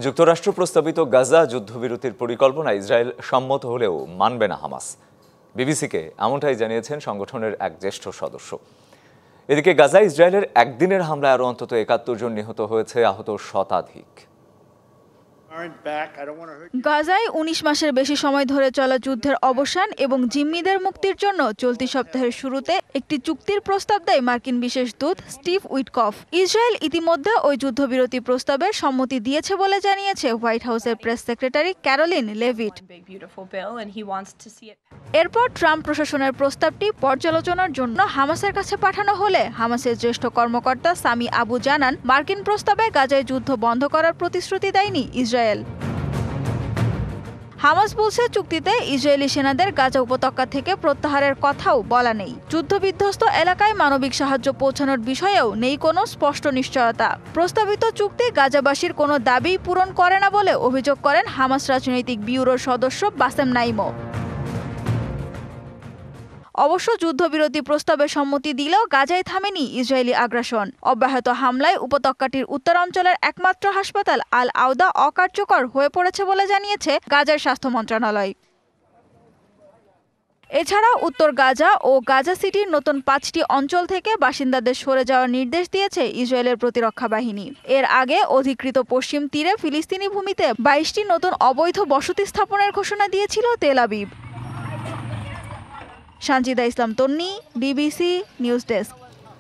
যুক্তরাষ্ট্র প্রস্তাবিত গাজা যুদ্ধবিরতির পরিকল্পনা ইসরায়েল সম্মত হলেও মানবে না হামাস। বিবিসিকে এমনটাই জানিয়েছেন সংগঠনের এক জ্যেষ্ঠ সদস্য। এদিকে গাজায় ইসরায়েলের একদিনের হামলায় আরও অন্তত ৭১ জন নিহত হয়েছে, আহত শতাধিক। গাজায় ১৯ মাসের বেশি সময় ধরে চলা যুদ্ধের অবসান এবং জিম্মিদের মুক্তির জন্য চলতি সপ্তাহের শুরুতে একটি চুক্তির প্রস্তাব দেয় মার্কিন বিশেষ দূত স্টিভ উইটকফ। ইসরায়েল ইতিমধ্যে ওই যুদ্ধবিরতি প্রস্তাবের সম্মতি দিয়েছে বলে জানিয়েছে হোয়াইট হাউসের প্রেস সেক্রেটারি ক্যারোলিন লেভিট। এরপর ট্রাম্প প্রশাসনের প্রস্তাবটি পর্যালোচনার জন্য হামাসের কাছে পাঠানো হলে হামাসের জ্যেষ্ঠ কর্মকর্তা সামি আবু জানান, মার্কিন প্রস্তাবে গাজায় যুদ্ধ বন্ধ করার প্রতিশ্রুতি দেয়নি ইসরায়েল। হামাস বলছে চুক্তিতে ইসরায়েলি সেনাদের গাজা উপত্যকা থেকে প্রত্যাহারের কথাও বলা নেই। যুদ্ধবিধ্বস্ত এলাকায় মানবিক সাহায্য পৌঁছানোর বিষয়েও নেই কোনো স্পষ্ট নিশ্চয়তা। প্রস্তাবিত চুক্তি গাজাবাসীর কোনো দাবি পূরণ করে না বলে অভিযোগ করেন হামাস রাজনৈতিক ব্যুরোর সদস্য বাসেম নাইমো। অবশ্য যুদ্ধবিরতি প্রস্তাবে সম্মতি দিলেও গাজায় থামেনি ইসরায়েলি আগ্রাসন। অব্যাহত হামলায় উপত্যকাটির উত্তরাঞ্চলের একমাত্র হাসপাতাল আল আওদা অকার্যকর হয়ে পড়েছে বলে জানিয়েছে গাজার স্বাস্থ্য মন্ত্রণালয়। এছাড়া উত্তর গাজা ও গাজা সিটির নতুন ৫টি অঞ্চল থেকে বাসিন্দাদের সরে যাওয়ার নির্দেশ দিয়েছে ইসরায়েলের প্রতিরক্ষা বাহিনী। এর আগে অধিকৃত পশ্চিম তীরে ফিলিস্তিনি ভূমিতে ২২টি নতুন অবৈধ বসতি স্থাপনের ঘোষণা দিয়েছিল তেল আবিব। সানজিদা ইসলাম তন্নি, বিবিসি নিউজ ডেস্ক।